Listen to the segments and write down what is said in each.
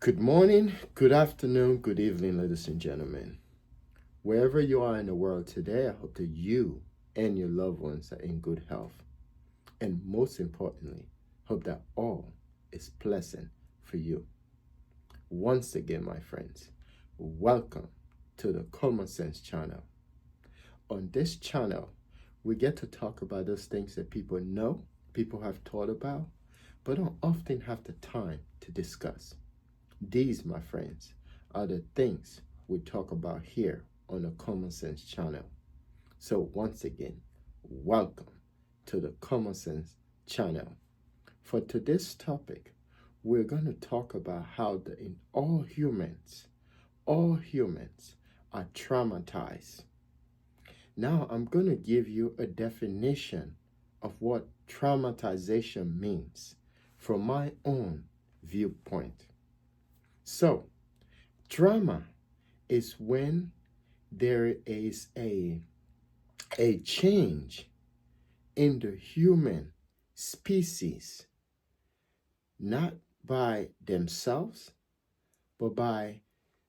Good morning, good afternoon, good evening, ladies and gentlemen. Wherever you are in the world today, I hope that you and your loved ones are in good health. And most importantly, hope that all is pleasant for you. Once again, my friends, welcome to the Common Sense channel. On this channel, we get to talk about those things that people know, people have thought about, but don't often have the time to discuss. These, my friends, are the things we talk about here on the Common Sense channel. So once again, welcome to the Common Sense channel. For today's topic, we're going to talk about how all humans are traumatized. Now, I'm going to give you a definition of what traumatization means from my own viewpoint. So, trauma is when there is a change in the human species, not by themselves, but by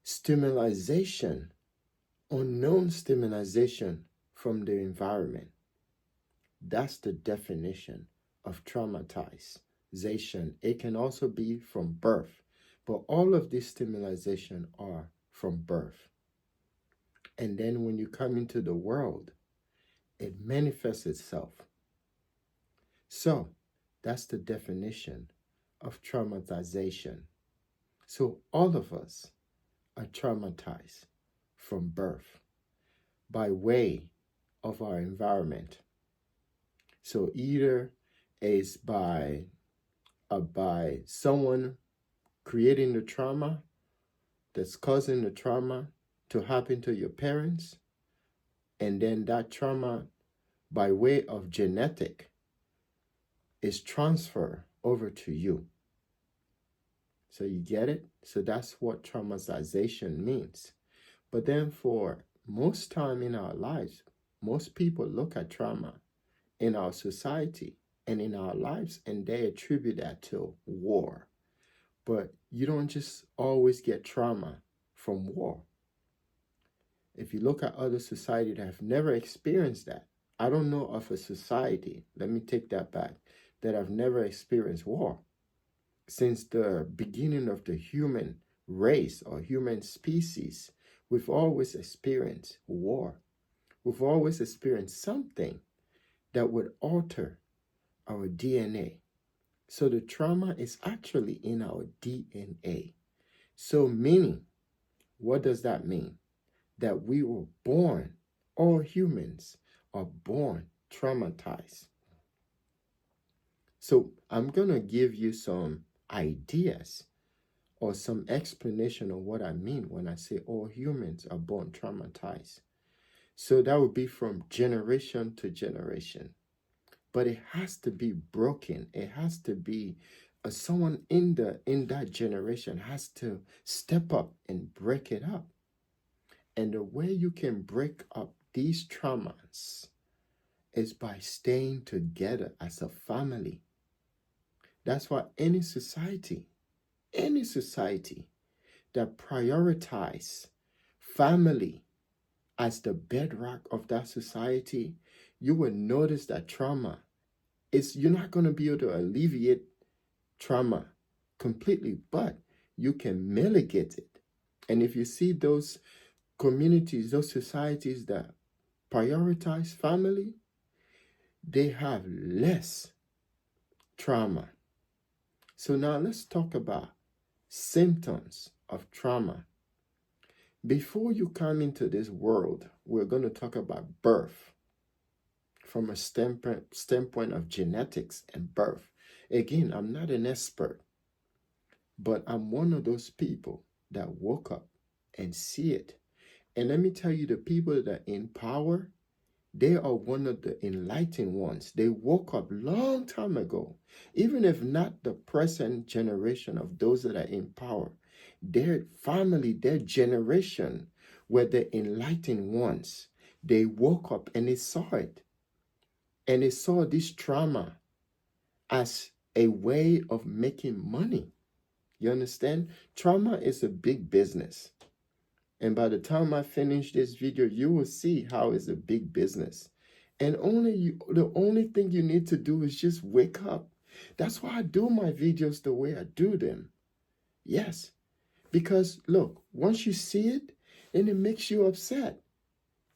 stimulation, unknown stimulation from the environment. That's the definition of traumatization. It can also be from birth, but all of these stimulation are from birth. And then when you come into the world, it manifests itself. So that's the definition of traumatization. So all of us are traumatized from birth by way of our environment. So either it's by someone creating the trauma that's causing the trauma to happen to your parents, and then that trauma by way of genetic is transferred over to you. So you get it? So that's what traumatization means. But then for most time in our lives, most people look at trauma in our society and in our lives and they attribute that to war. But you don't just always get trauma from war. If you look at other societies that have never experienced that, I don't know of a society, let me take that back, that have never experienced war. Since the beginning of the human race or human species, we've always experienced war. We've always experienced something that would alter our DNA. So the trauma is actually in our DNA. So meaning, what does that mean? That we were born, all humans are born traumatized. So I'm going to give you some ideas or some explanation of what I mean when I say all humans are born traumatized. So that would be from generation to generation. But it has to be broken. It has to be someone in that generation has to step up and break it up. And the way you can break up these traumas is by staying together as a family. That's why any society that prioritize family as the bedrock of that society, you will notice that trauma you're not going to be able to alleviate trauma completely, but you can mitigate it. And if you see those communities, those societies that prioritize family, they have less trauma. So now let's talk about symptoms of trauma. Before you come into this world, we're going to talk about birth from a standpoint of genetics and birth. Again, I'm not an expert, but I'm one of those people that woke up and see it. And let me tell you, the people that are in power, they are one of the enlightened ones. They woke up long time ago. Even if not the present generation of those that are in power, their family, their generation were the enlightened ones. They woke up and they saw it. And they saw this trauma as a way of making money. You understand? Trauma is a big business. And by the time I finish this video, you will see how it's a big business. And the only thing you need to do is just wake up. That's why I do my videos the way I do them. Yes. Because look, once you see it, then it makes you upset.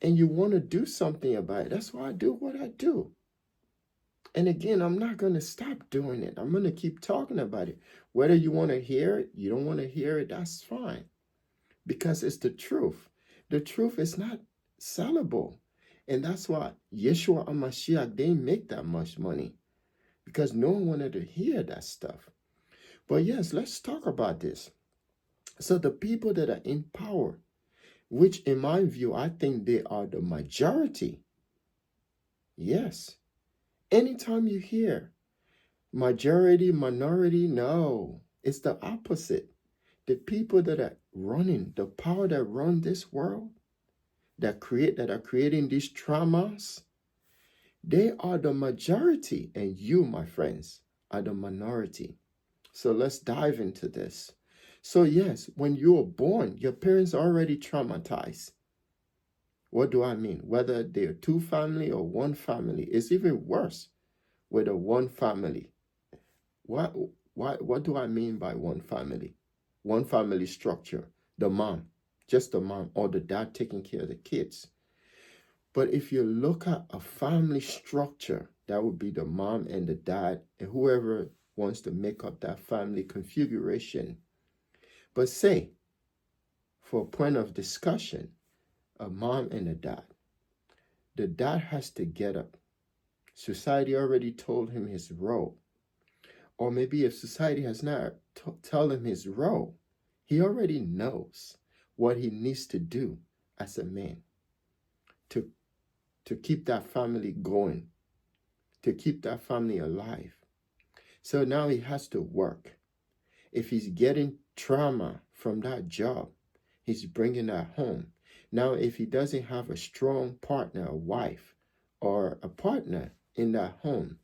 And you want to do something about it. That's why I do what I do. And again, I'm not going to stop doing it. I'm going to keep talking about it. Whether you want to hear it, you don't want to hear it, that's fine. Because it's the truth. The truth is not sellable. And that's why Yeshua and Mashiach, they make that much money. Because no one wanted to hear that stuff. But yes, let's talk about this. So the people that are in power, which in my view, I think they are the majority. Yes. Anytime you hear majority, minority, no, it's the opposite. The people that are running, the power that run this world, that are creating these traumas, they are the majority, and you, my friends, are the minority. So let's dive into this. So yes, when you were born, your parents are already traumatized. What do I mean? Whether they're two family or one family, it's even worse with a one family. What do I mean by one family? One family structure, the mom, just the mom, or the dad taking care of the kids. But if you look at a family structure, that would be the mom and the dad and whoever wants to make up that family configuration. But say, for a point of discussion, a mom and a dad. The dad has to get up. Society already told him his role. Or maybe if society has not told him his role, he already knows what he needs to do as a man to keep that family going, to keep that family alive. So now he has to work. If he's getting trauma from that job, he's bringing that home. Now, if he doesn't have a strong partner, a wife, or a partner in that home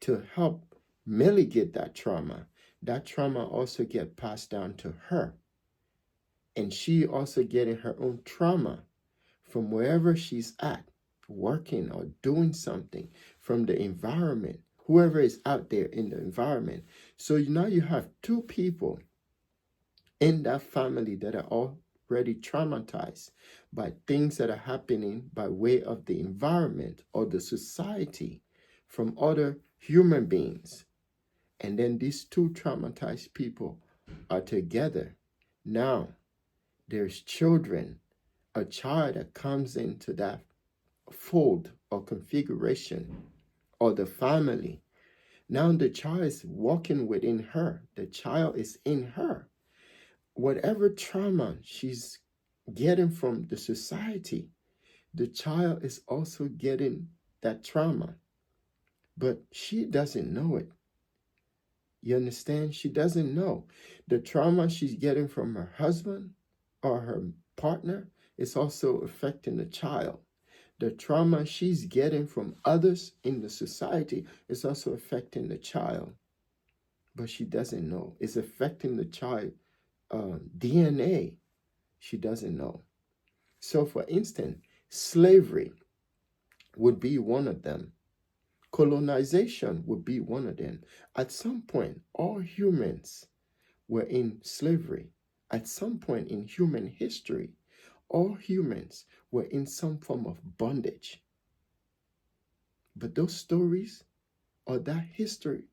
to help mitigate that trauma also get passed down to her. And she also getting her own trauma from wherever she's at, working or doing something, from the environment, whoever is out there in the environment. So now you have two people in that family that are already traumatized by things that are happening by way of the environment or the society from other human beings. And then these two traumatized people are together. Now, there's children, a child that comes into that fold or configuration or the family. Now the child is walking within her. The child is in her. Whatever trauma she's getting from the society, the child is also getting that trauma. But she doesn't know it. You understand? She doesn't know. The trauma she's getting from her husband or her partner is also affecting the child. The trauma she's getting from others in the society is also affecting the child. But she doesn't know. It's affecting the child DNA. She doesn't know. So for instance, slavery would be one of them. Colonization would be one of them. At some point, all humans were in slavery. At some point in human history, all humans were in some form of bondage. But those stories or that history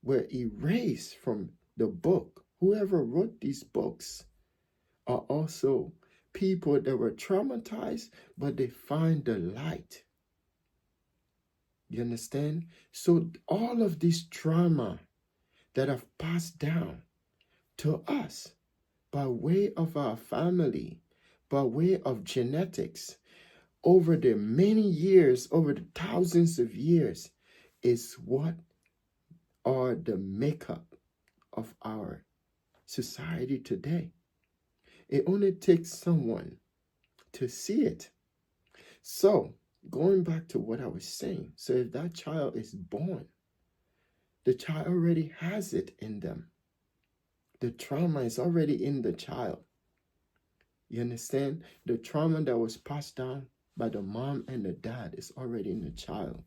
were erased from the book. Whoever wrote these books are also people that were traumatized, but they find the light. You understand? So all of this trauma that have passed down to us by way of our family, by way of genetics, over the many years, over the thousands of years, is what are the makeup of our society today. It only takes someone to see it. So, going back to what I was saying, so if that child is born, the child already has it in them. The trauma is already in the child. You understand? The trauma that was passed down by the mom and the dad is already in the child.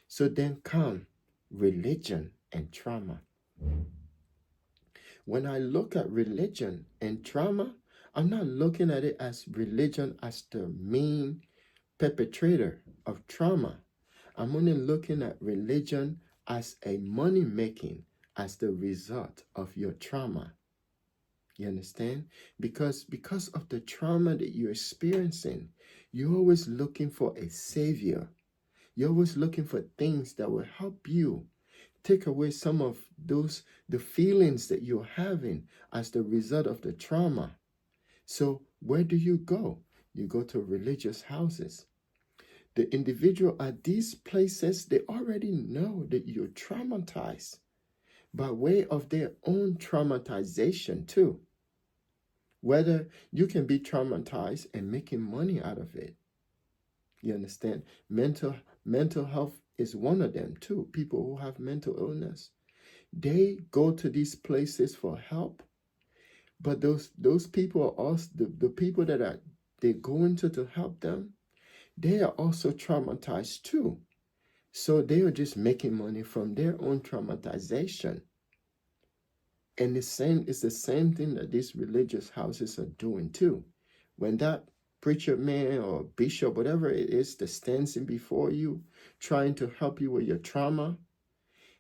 So then come religion and trauma. When I look at religion and trauma, I'm not looking at it as religion as the main perpetrator of trauma. I'm only looking at religion as a money making as the result of your trauma. You understand? Because of the trauma that you're experiencing, you're always looking for a savior. You're always looking for things that will help you take away some of the feelings that you're having as the result of the trauma. So where do you go? You go to religious houses. The individual at these places, they already know that you're traumatized by way of their own traumatization too. Whether you can be traumatized and making money out of it. You understand? Mental health is one of them too. People who have mental illness, they go to these places for help. But those people are also the people that they go into to help them. They are also traumatized too. So they are just making money from their own traumatization. And it's the same thing that these religious houses are doing too. When that preacher man or bishop, whatever it is, that stands in before you, trying to help you with your trauma,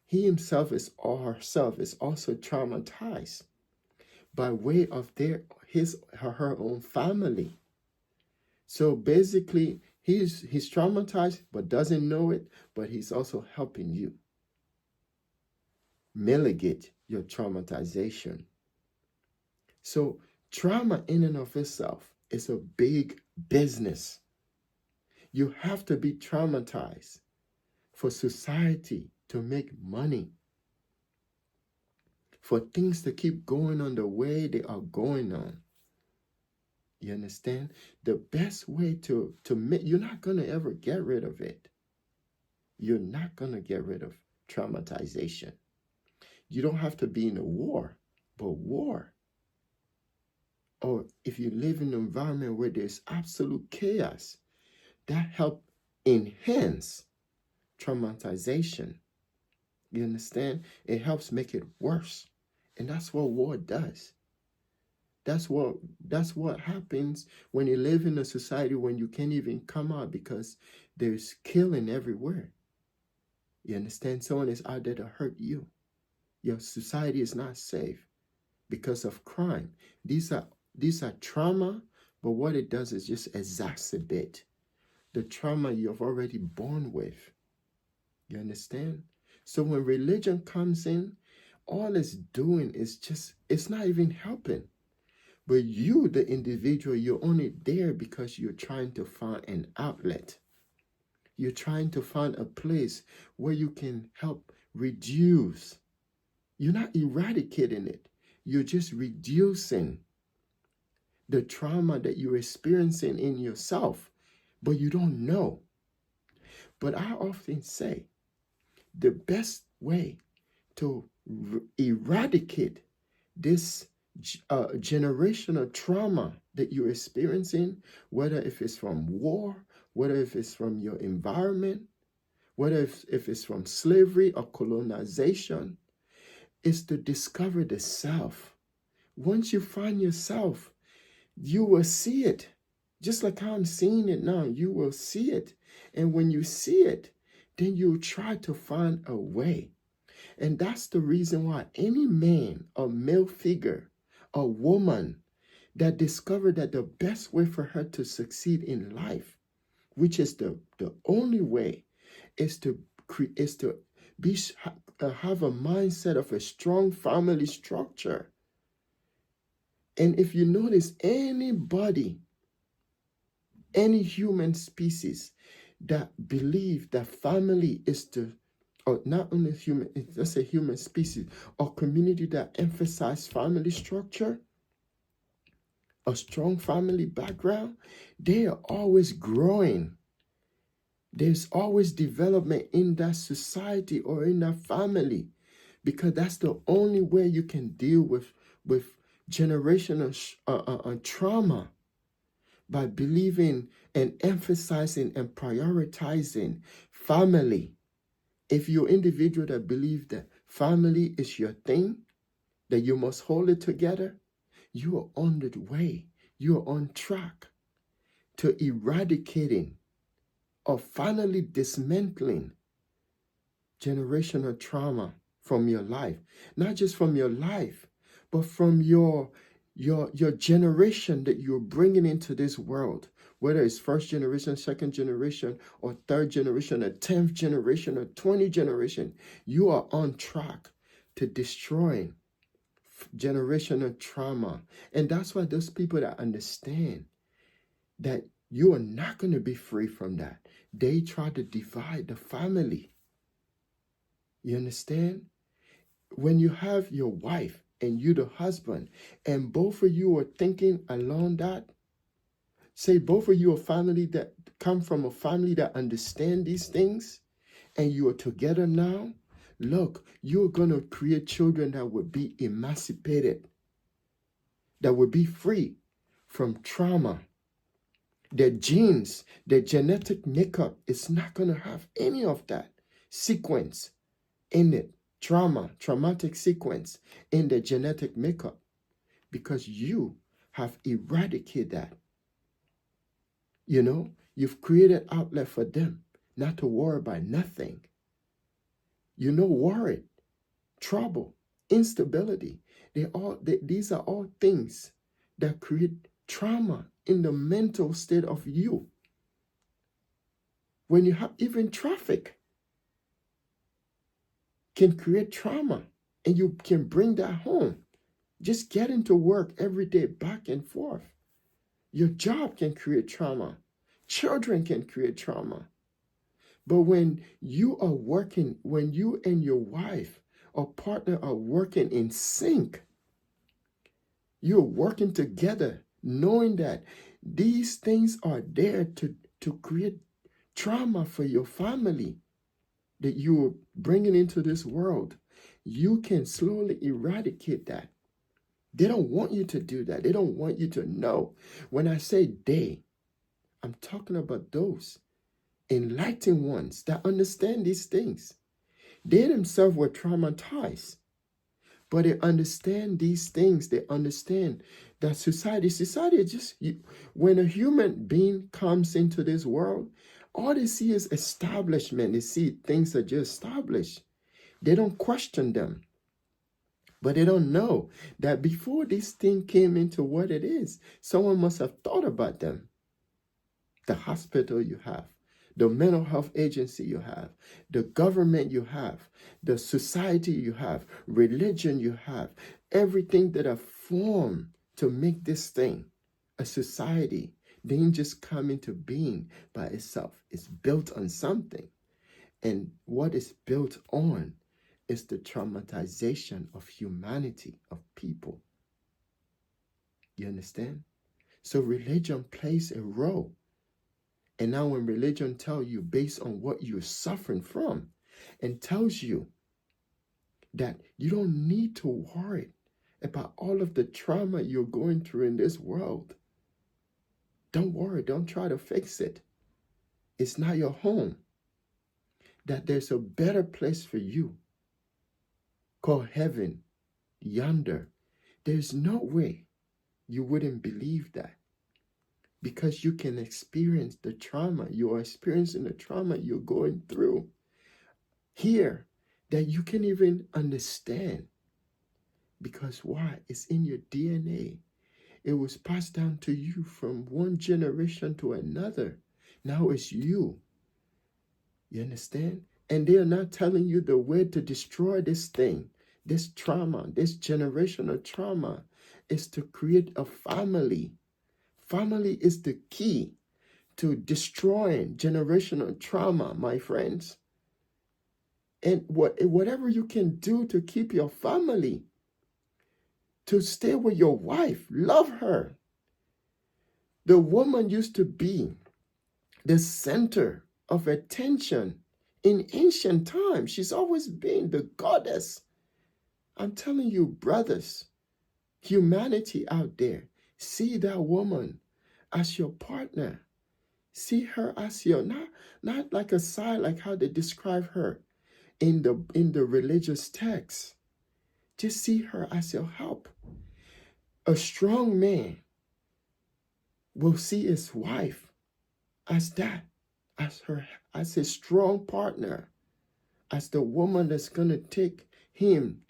he himself is or herself is also traumatized by way of her own family. So basically, he's traumatized but doesn't know it, but he's also helping you mitigate your traumatization. So trauma in and of itself is a big business. You have to be traumatized for society to make money, for things to keep going on the way they are going on. You understand? The best way to make, you're not going to ever get rid of it. You're not going to get rid of traumatization. You don't have to be in a war, but war. Or if you live in an environment where there's absolute chaos, that helps enhance traumatization. You understand? It helps make it worse. And that's what war does. That's what happens when you live in a society when you can't even come out because there's killing everywhere. You understand? Someone is out there to hurt you. Your society is not safe because of crime. These are trauma, but what it does is just exacerbate the trauma you've already born with. You understand? So when religion comes in, all it's doing is it's not even helping. But you, the individual, you're only there because you're trying to find an outlet. You're trying to find a place where you can help reduce. You're not eradicating it. You're just reducing the trauma that you're experiencing in yourself, but you don't know. But I often say the best way to eradicate this generational trauma that you're experiencing, whether if it's from war, whether if it's from your environment, whether if it's from slavery or colonization, is to discover the self. Once you find yourself, you will see it. Just like how I'm seeing it now, you will see it. And when you see it, then you'll try to find a way. And that's the reason why any man or male figure, a woman that discovered that the best way for her to succeed in life, which is the only way, is to have a mindset of a strong family structure. And if you notice, any human species that believe that family is or not only human, it's a human species or community that emphasize family structure, a strong family background, they are always growing. There's always development in that society or in that family because that's the only way you can deal with generational trauma, by believing and emphasizing and prioritizing family. If you're an individual that believes that family is your thing, that you must hold it together, you are on the way. You are on track to eradicating or finally dismantling generational trauma from your life. Not just from your life, but from your generation that you're bringing into this world, whether it's first generation, second generation, or third generation, or 10th generation, or 20th generation. You are on track to destroying generational trauma. And that's why those people that understand that you are not going to be free from that, they try to divide the family. You understand? When you have your wife and you the husband, and both of you are thinking along that, say both of you are family that come from a family that understand these things, and you are together now, look, you're going to create children that will be emancipated, that will be free from trauma. Their genes, their genetic makeup is not going to have any of that sequence in it. Traumatic sequence in their genetic makeup, because you have eradicated that. You've created outlet for them not to worry about nothing. Worry, trouble, instability. These are all things that create trauma in the mental state of you. When you have even traffic can create trauma, and you can bring that home. Just getting to work every day back and forth. Your job can create trauma. Children can create trauma. But when you are working, when you and your wife or partner are working in sync, you're working together, knowing that these things are there to create trauma for your family that you're bringing into this world. You can slowly eradicate that. They don't want you to do that. They don't want you to know. When I say they, I'm talking about those enlightened ones that understand these things. They themselves were traumatized, but they understand these things. They understand that society is just, when a human being comes into this world, all they see is establishment. They see things are just established. They don't question them. But they don't know that before this thing came into what it is, someone must have thought about them. The hospital you have, the mental health agency you have, the government you have, the society you have, religion you have, everything that are formed to make this thing a society didn't just come into being by itself. It's built on something. And what is built on is the traumatization of humanity, of people. You understand? So religion plays a role. And now when religion tells you based on what you're suffering from, and tells you that you don't need to worry about all of the trauma you're going through in this world. Don't worry. Don't try to fix it. It's not your home. That there's a better place for you called heaven yonder. There's no way you wouldn't believe that, because you can experience the trauma. You are experiencing the trauma you're going through here that you can even understand. Because why? It's in your DNA. It was passed down to you from one generation to another. Now it's you. You understand? And they are not telling you the way to destroy this thing, this trauma, this generational trauma, is to create a family. Family is the key to destroying generational trauma, my friends. And whatever you can do to keep your family, to stay with your wife, love her. The woman used to be the center of attention in ancient times. She's always been the goddess. I'm telling you, brothers, humanity out there, see that woman as your partner. See her as your, not like a side, like how they describe her in the religious text. Just see her as your help. A strong man will see his wife as that, as his strong partner, as the woman that's gonna take him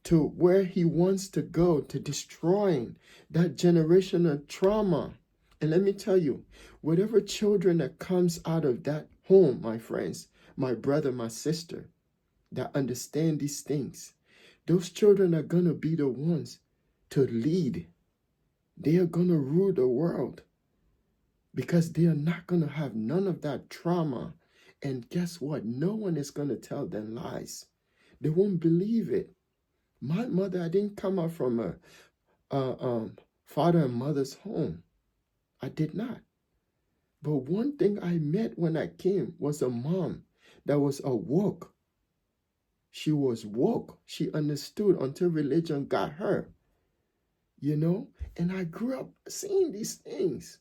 to where he wants to go, to destroying that generational trauma. And let me tell you, whatever children that comes out of that home, my friends, my brother, my sister, that understand these things, those children are going to be the ones to lead. They are going to rule the world because they are not going to have none of that trauma. And guess what? No one is going to tell them lies. They won't believe it. My mother, I didn't come out from a father and mother's home. I did not. But one thing I met when I came was a mom that was awoke. She was woke. She understood until religion got her. You know? And I grew up seeing these things.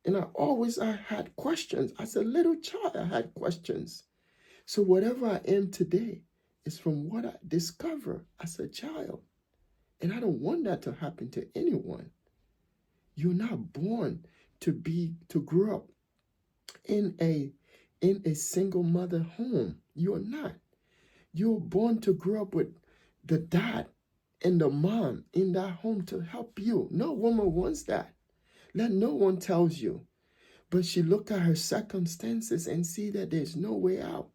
And I had questions. As a little child, I had questions. So whatever I am today is from what I discovered as a child. And I don't want that to happen to anyone. You're not born to grow up in a single mother home. You're not. You're born to grow up with the dad and the mom in that home to help you. No woman wants that. Let no one tells you. But she look at her circumstances and see that there's no way out.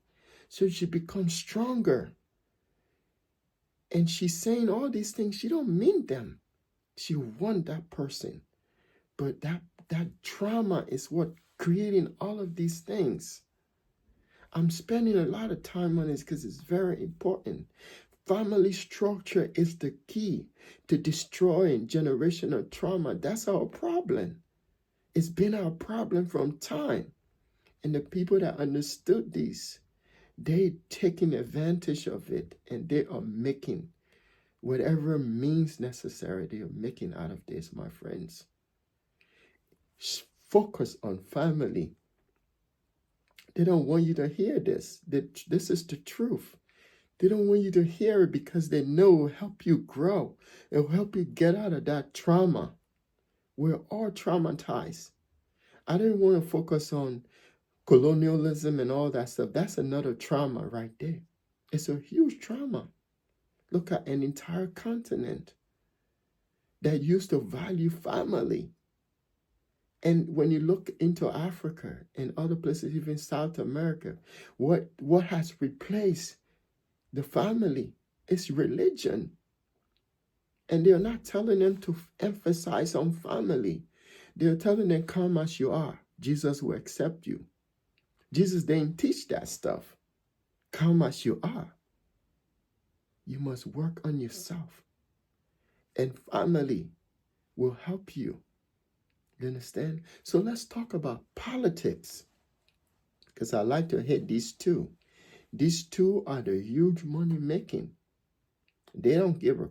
So she becomes stronger. And she's saying all these things. She don't mean them. She want that person. But that trauma is what creating all of these things. I'm spending a lot of time on this because it's very important. Family structure is the key to destroying generational trauma. That's our problem. It's been our problem from time. And the people that understood this, they taking advantage of it and they are making whatever means necessary, they are making out of this, my friends. Focus on family. They don't want you to hear this. This is the truth. They don't want you to hear it because they know it will help you grow. It will help you get out of that trauma. We're all traumatized. I didn't want to focus on colonialism and all that stuff. That's another trauma right there. It's a huge trauma. Look at an entire continent that used to value family. And when you look into Africa and other places, even South America, what has replaced the family is religion. And they're not telling them to emphasize on family. They're telling them, come as you are. Jesus will accept you. Jesus didn't teach that stuff. Come as you are. You must work on yourself. And family will help you. You understand? So let's talk about politics. Because I like to hit these two. These two are the huge money making. They don't give a...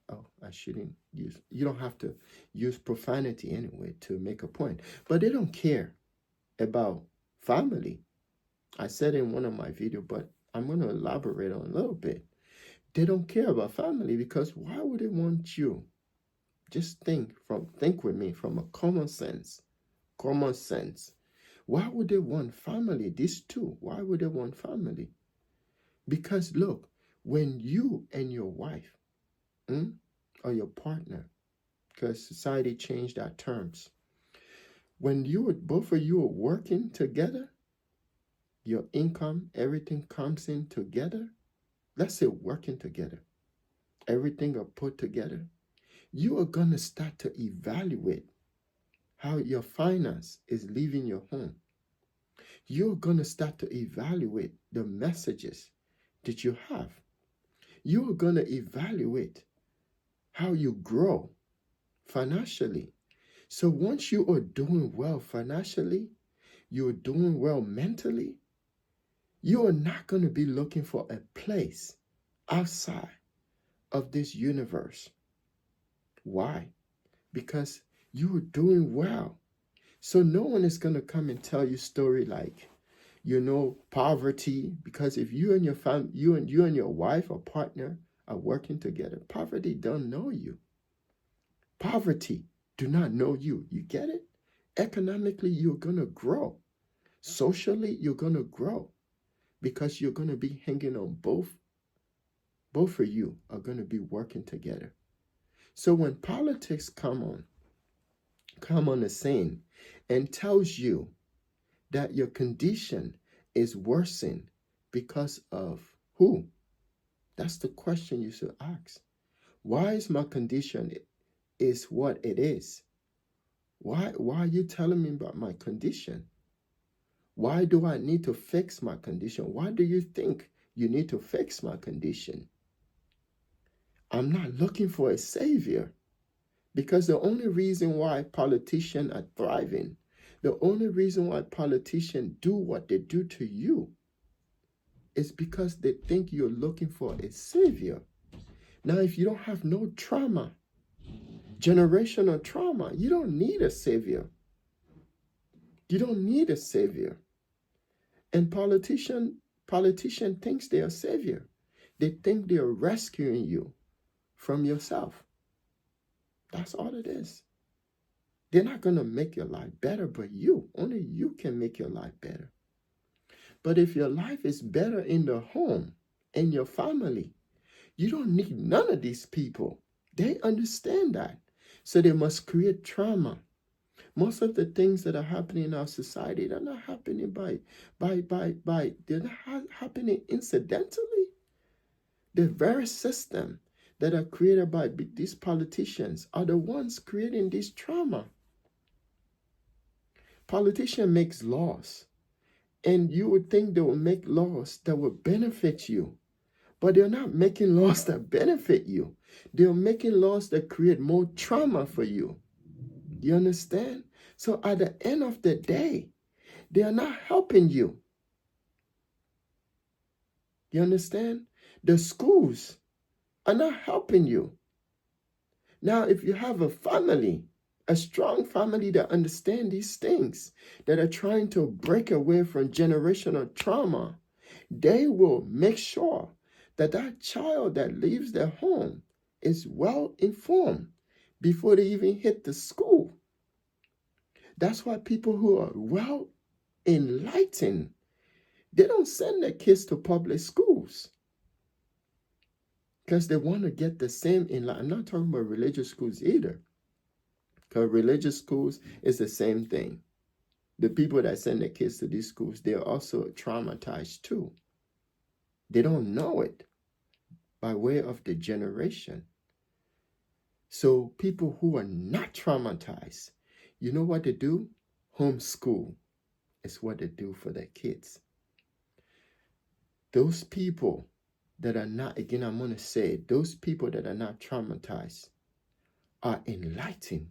Oh, I shouldn't use... You don't have to use profanity anyway to make a point. But they don't care about family. I said in one of my videos, but I'm going to elaborate on a little bit. They don't care about family because why would they want you? Just think with me from a common sense. Common sense. Why would they want family? These two, why would they want family? Because look, when you and your wife or your partner, because society changed our terms, when both of you are working together, your income, everything comes in together. Let's say working together. Everything are put together. You are going to start to evaluate how your finance is leaving your home. You're going to start to evaluate the messages that you have. You're going to evaluate how you grow financially. So once you are doing well financially, you're doing well mentally, you are not going to be looking for a place outside of this universe. Why? Because you are doing well. So no one is going to come and tell you story like, poverty, because if you and your family, you and your wife or partner are working together, poverty don't know you. Poverty do not know you. You get it? Economically, you're going to grow. Socially, you're going to grow because you're going to be hanging on both. Both of you are going to be working together. So when politics come on the scene and tells you that your condition is worsened because of who? That's the question you should ask. Why is my condition is what it is? Why are you telling me about my condition? Why do I need to fix my condition? Why do you think you need to fix my condition? I'm not looking for a savior, because the only reason why politicians are thriving, the only reason why politicians do what they do to you is because they think you're looking for a savior. Now, if you don't have no trauma, generational trauma, you don't need a savior. You don't need a savior. And politician thinks they're a savior. They think they're rescuing you from yourself. That's all it is. They're not going to make your life better, but only you can make your life better. But if your life is better in the home, in your family, you don't need none of these people. They understand that. So they must create trauma. Most of the things that are happening in our society, they're not happening they're not happening incidentally. The very system that are created by these politicians are the ones creating this trauma. Politician makes laws, and you would think they will make laws that will benefit you, but they're not making laws that benefit you. They're making laws that create more trauma for you. You understand? So at the end of the day, they are not helping you. You understand? The schools are not helping you. Now, if you have a family, a strong family that understand these things, that are trying to break away from generational trauma, they will make sure that that child that leaves their home is well informed before they even hit the school. That's why people who are well enlightened, they don't send their kids to public schools because they want to get the same enlightenment. I'm not talking about religious schools either, because religious schools is the same thing. The people that send their kids to these schools, they're also traumatized too. They don't know it by way of the generation. So people who are not traumatized, you know what they do? Homeschool is what they do for their kids. Those people that are not, again, I'm going to say, those people that are not traumatized are enlightened.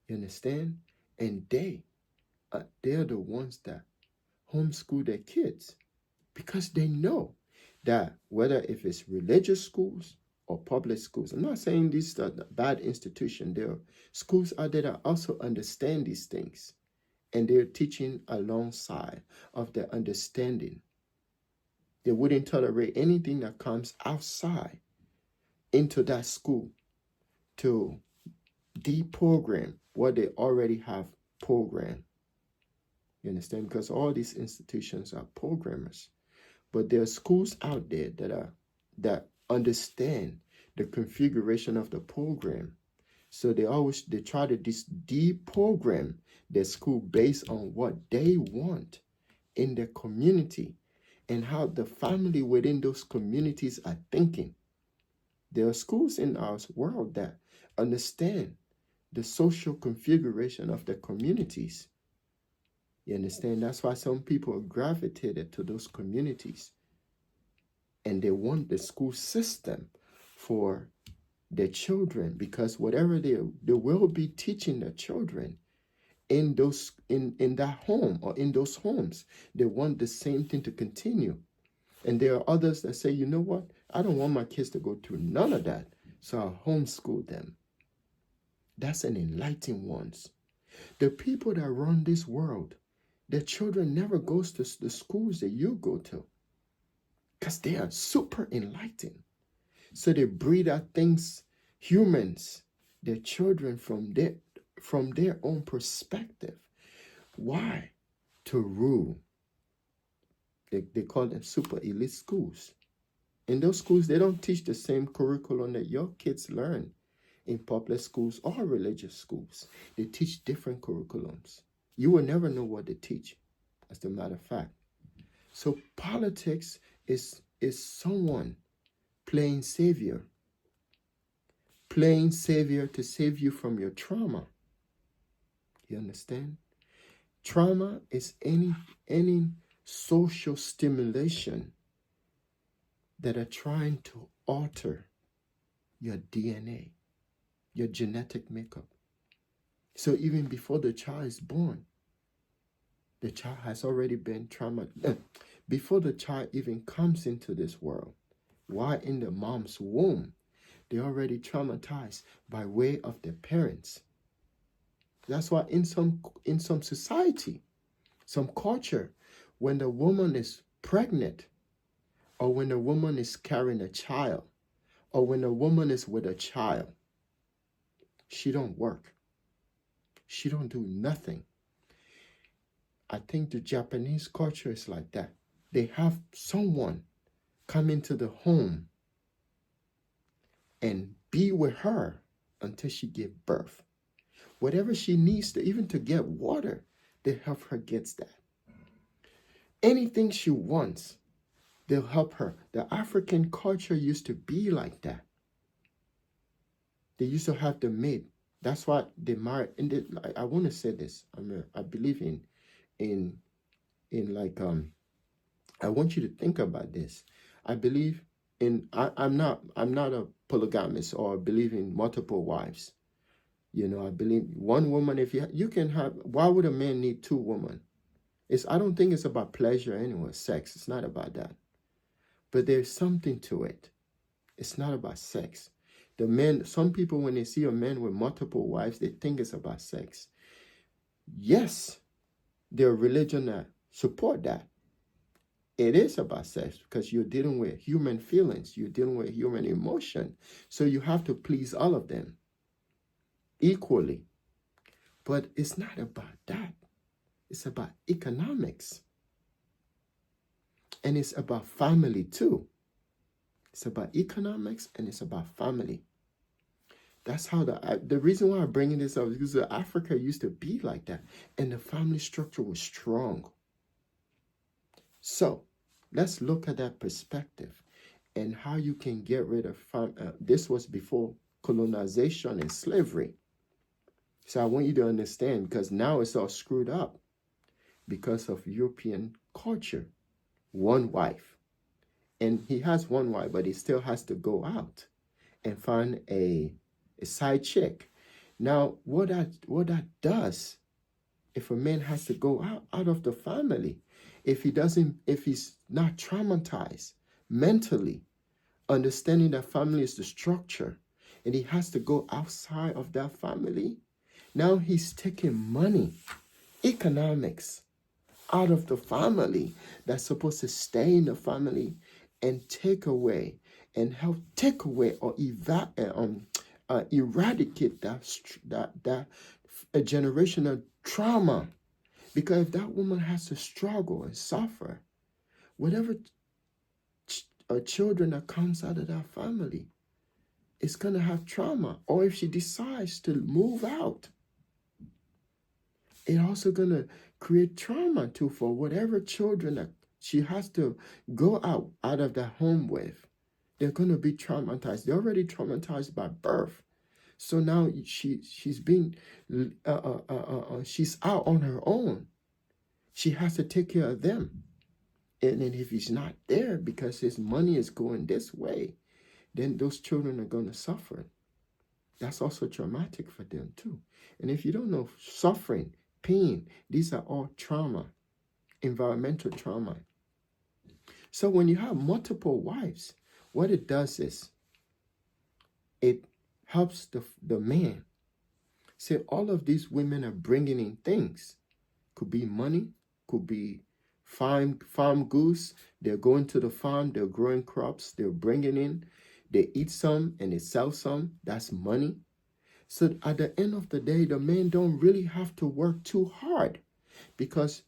You understand? And they're the ones that homeschool their kids, because they know that whether if it's religious schools or public schools, I'm not saying these are bad institutions. There are schools out there that also understand these things, and they're teaching alongside of their understanding. They wouldn't tolerate anything that comes outside into that school to deprogram what they already have programmed. You understand? Because all these institutions are programmers. But there are schools out there that understand the configuration of the program. So they try to deprogram their school based on what they want in their community and how the family within those communities are thinking. There are schools in our world that understand the social configuration of the communities. You understand? That's why some people are gravitated to those communities. And they want the school system for their children, because whatever they will be teaching their children in that home or in those homes, they want the same thing to continue. And there are others that say, you know what? I don't want my kids to go through none of that. So I homeschool them. That's an enlightened ones. The people that run this world, their children never goes to the schools that you go to. Because they are super enlightened. So they breed out things, humans, their children from their own perspective. Why? To rule. They call them super elite schools. In those schools, they don't teach the same curriculum that your kids learn in public schools or religious schools. They teach different curriculums. You will never know what they teach, as a matter of fact. So politics is someone playing savior to save you from your trauma. You understand? Trauma is any social stimulation that are trying to alter your DNA, your genetic makeup. So even before the child is born, the child has already been traumatized. Before the child even comes into this world, while in the mom's womb, they're already traumatized by way of their parents. That's why in some society, some culture, when the woman is pregnant, or when a woman is carrying a child, or when a woman is with a child, she don't work. She don't do nothing. I think the Japanese culture is like that. They have someone come into the home and be with her until she gives birth. Whatever she needs to, even to get water, they help her get that. Anything she wants, they'll help her. The African culture used to be like that. They used to have the maid. That's why they married. And I want to say this. I believe in like I want you to think about this. I believe in. I'm not a polygamist or believe in multiple wives. You know, I believe one woman. If you can have. Why would a man need two women? I don't think it's about pleasure anyway. Sex. It's not about that. But there's something to it. It's not about sex. The men, some people, when they see a man with multiple wives, they think it's about sex. Yes, their religion support that. It is about sex because you're dealing with human feelings. You're dealing with human emotion. So you have to please all of them equally. But it's not about that. It's about economics. And it's about family too. It's about economics and it's about family. That's how the reason why I'm bringing this up is because Africa used to be like that. And the family structure was strong. So let's look at that perspective and how you can get rid of this was before colonization and slavery. So I want you to understand, because now it's all screwed up because of European culture. One wife. And he has one wife, but he still has to go out and find a side chick. Now, what that does, if a man has to go out of the family, if he's not traumatized mentally, understanding that family is the structure, and he has to go outside of that family, now he's taking money, economics, out of the family that's supposed to stay in the family and take away and help take away or eradicate that a generational trauma. Because if that woman has to struggle and suffer, whatever children that comes out of that family is going to have trauma. Or if she decides to move out, it's also going to create trauma too for whatever children that she has to go out of that home with. They're going to be traumatized. They're already traumatized by birth. So now she's out on her own. She has to take care of them. And then if he's not there because his money is going this way, then those children are going to suffer. That's also traumatic for them too. And if you don't know, suffering, pain, these are all trauma, environmental trauma. So when you have multiple wives, what it does is it helps the man. Say all of these women are bringing in things. Could be money, could be farm goods. They're going to the farm, they're growing crops, they're bringing in. They eat some and they sell some. That's money. So at the end of the day, the man don't really have to work too hard, because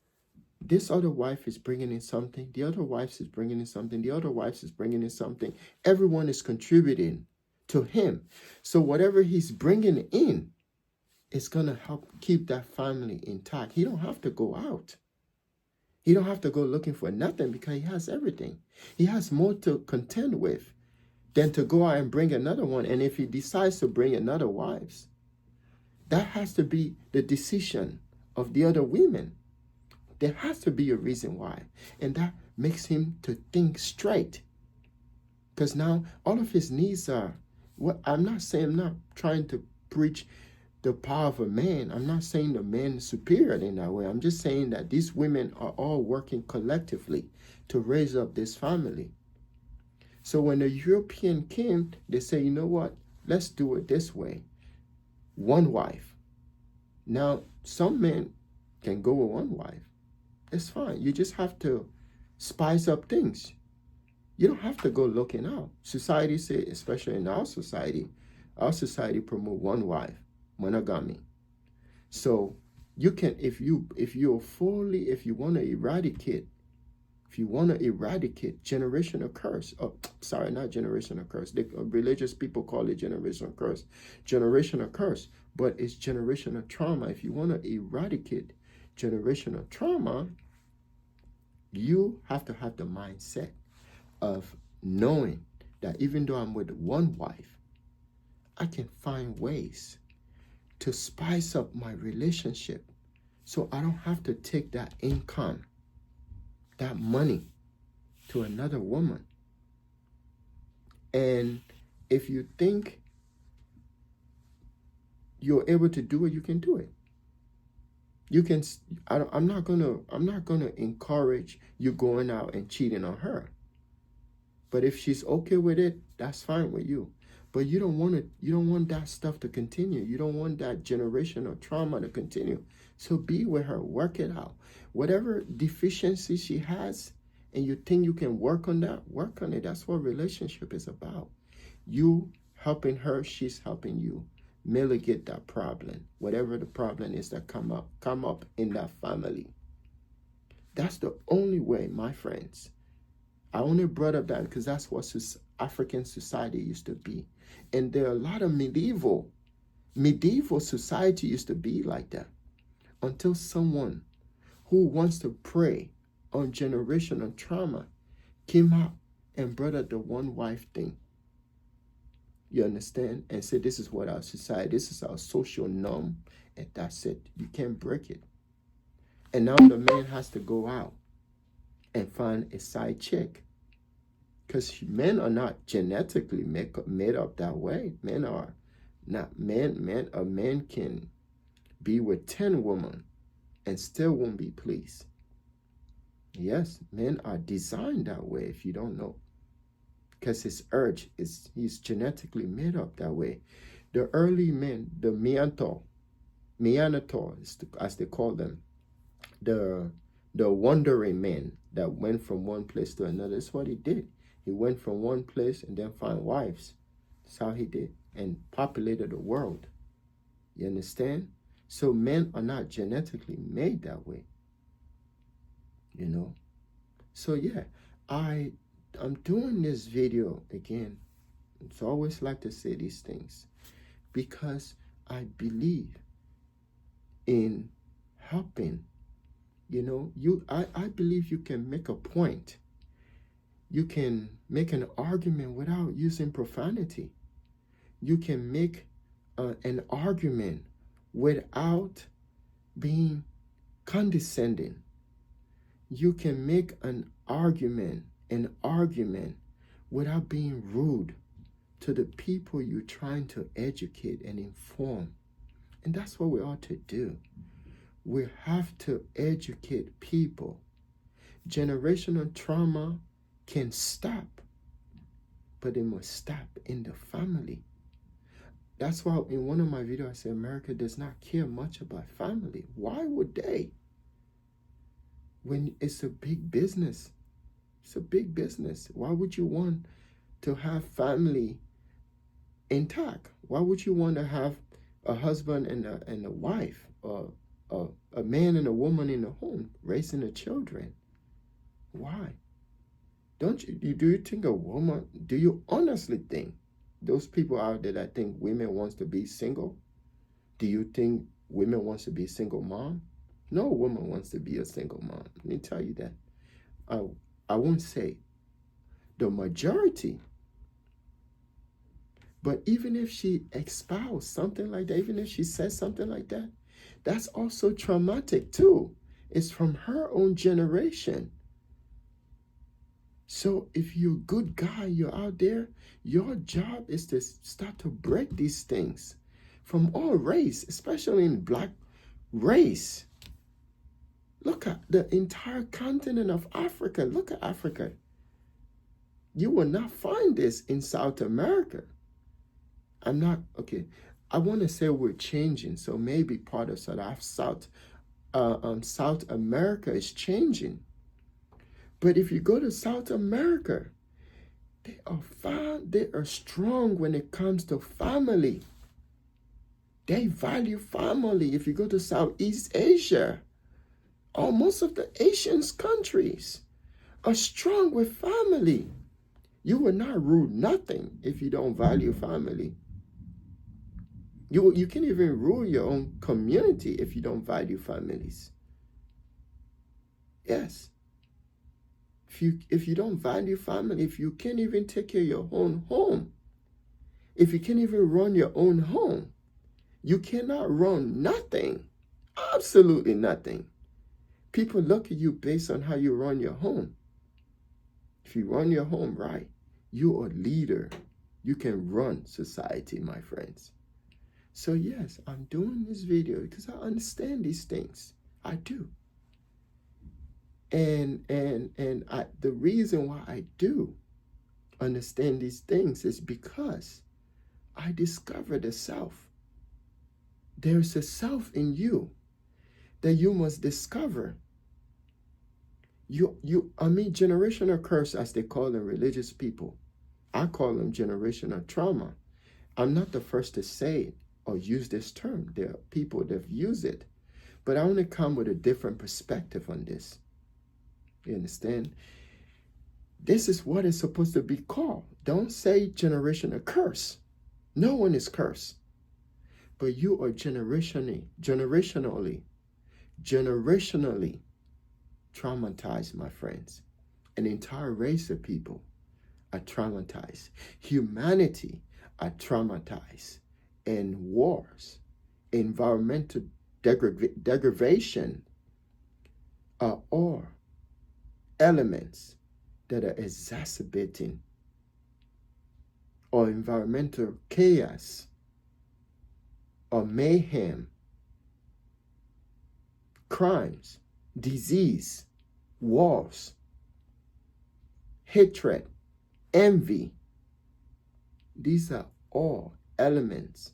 this other wife is bringing in something, the other wife is bringing in something, the other wife is bringing in something. Everyone is contributing to him. So whatever he's bringing in is going to help keep that family intact. He don't have to go out. He don't have to go looking for nothing, because he has everything. He has more to contend with than to go out and bring another one. And if he decides to bring another wives, that has to be the decision of the other women. There has to be a reason why. And that makes him to think straight. Because now all of his needs are, what I'm not trying to preach the power of a man. I'm not saying the man is superior in that way. I'm just saying that these women are all working collectively to raise up this family. So when the European came, they say, you know what? Let's do it this way. One wife. Now, some men can go with one wife. It's fine. You just have to spice up things. You don't have to go looking out. Society say, especially in our society promote one wife, monogamy. So you can, if you want to eradicate generational curse, not generational curse. The religious people call it generational curse, but it's generational trauma. If you want to eradicate generational trauma, you have to have the mindset of knowing that even though I'm with one wife, I can find ways to spice up my relationship so I don't have to take that income, that money, to another woman. And if you think you're able to do it, you can do it. You can. I'm not gonna encourage you going out and cheating on her. But if she's okay with it, that's fine with you. But you don't want that stuff to continue. You don't want that generational trauma to continue. So be with her, work it out. Whatever deficiency she has, and you think you can work on that, work on it. That's what relationship is about. You helping her, she's helping you mitigate that problem. Whatever the problem is that come up in that family. That's the only way, my friends. I only brought up that because that's what African society used to be. And there are a lot of medieval society used to be like that, until someone who wants to prey on generational trauma came out and brought up the one wife thing. You understand? And said, this is what our society, this is our social norm, and that's it. You can't break it. And now the man has to go out and find a side chick. Because men are not genetically made up that way. Men are not. A man can be with 10 women and still won't be pleased. Yes, men are designed that way, if you don't know. Because his urge he's genetically made up that way. The early men, the Neanderthals, as they call them, the wandering men that went from one place to another, that's what he did. He went from one place and then found wives. That's how he did, and populated the world. You understand? So men are not genetically made that way. You know? So yeah, I'm doing this video again. It's always like to say these things because I believe in helping. You know, I believe you can make a point. You can make an argument without using profanity. You can make an argument without being condescending. You can make an argument without being rude to the people you're trying to educate and inform. And that's what we ought to do. We have to educate people. Generational trauma can stop but it must stop in the family. That's why in one of my videos I said America does not care much about family. Why would they? When it's a big business. It's a big business. Why would you want to have family intact? Why would you want to have a husband and a wife, or a man and a woman in the home raising the children? Why? Do you think a woman, do you honestly think those people out there that think women wants to be single? Do you think women wants to be a single mom? No woman wants to be a single mom. Let me tell you that. I won't say the majority, but even if she espoused something like that, even if she says something like that, that's also traumatic too. It's from her own generation. So if you're a good guy, you're out there, your job is to start to break these things from all race, especially in black race. Look at the entire continent of Africa. Look at Africa. You will not find this in South America. I want to say we're changing, so maybe part of South America is changing. But if you go to South America, they are strong when it comes to family. They value family. If you go to Southeast Asia, most of the Asian countries are strong with family. You will not rule nothing if you don't value family. You can't even rule your own community if you don't value families. Yes. If you don't value family, if you can't even take care of your own home, if you can't even run your own home, you cannot run nothing. Absolutely nothing. People look at you based on how you run your home. If you run your home right, you're a leader. You can run society, my friends. So yes, I'm doing this video because I understand these things. I do. And the reason why I do understand these things is because I discovered a self. There's a self in you that you must discover. Generational curse, as they call them, religious people. I call them generational trauma. I'm not the first to say it or use this term. There are people that have used it. But I want to come with a different perspective on this. You understand? This is what it's supposed to be called. Don't say generational curse. No one is cursed. But you are generationally traumatized, my friends. An entire race of people are traumatized. Humanity are traumatized. And wars, environmental degradation are all elements that are exacerbating, or environmental chaos or mayhem, crimes, disease, wars, hatred, envy. These are all elements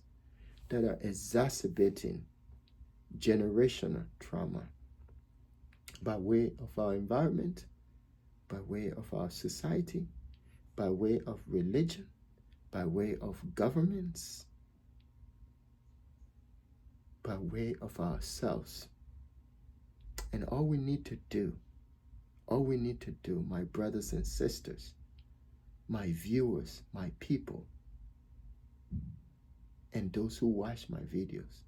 that are exacerbating generational trauma by way of our environment, by way of our society, by way of religion, by way of governments, by way of ourselves. And all we need to do, my brothers and sisters, my viewers, my people, and those who watch my videos,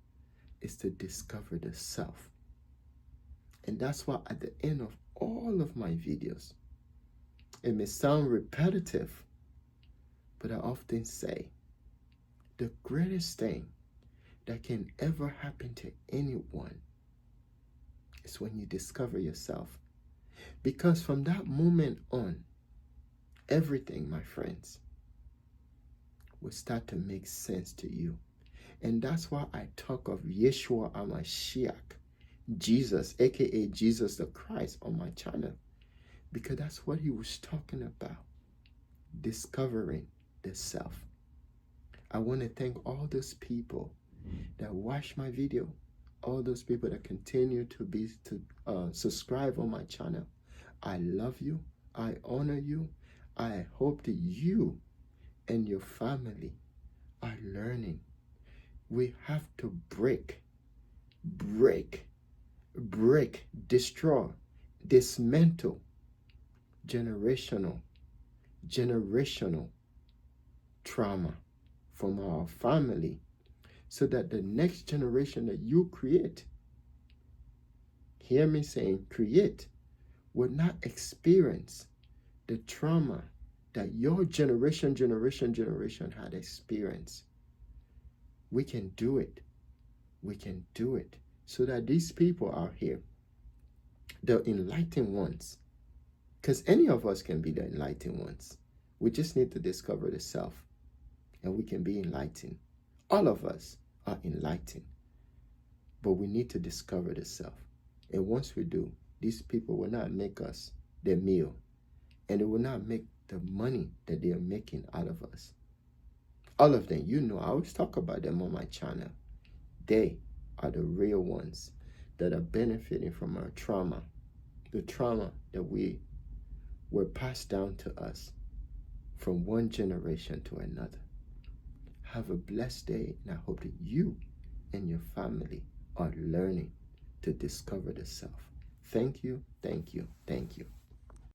is to discover the self. And that's why at the end of all of my videos, it may sound repetitive, but I often say, the greatest thing that can ever happen to anyone is when you discover yourself. Because from that moment on, everything, my friends, will start to make sense to you. And that's why I talk of Yeshua HaMashiach, Jesus, aka Jesus the Christ, on my channel. Because that's what he was talking about. discovering the self. I want to thank all those people that watch my video, all those people that continue to subscribe on my channel. I love you. I honor you. I hope that you and your family are learning. We have to break, destroy, dismantle generational trauma from our family, so that the next generation that you create, hear me saying create, will not experience the trauma that your generation had experienced. We can do it. We can do it, so that these people out here, the enlightened ones, because any of us can be the enlightened ones. We just need to discover the self, and we can be enlightened. All of us are enlightened, but we need to discover the self. And once we do, these people will not make us their meal, and they will not make the money that they are making out of us. All of them, you know, I always talk about them on my channel. They are the real ones that are benefiting from our trauma, the trauma that we were passed down to us from one generation to another. Have a blessed day, and I hope that you and your family are learning to discover the self. Thank you, thank you, thank you.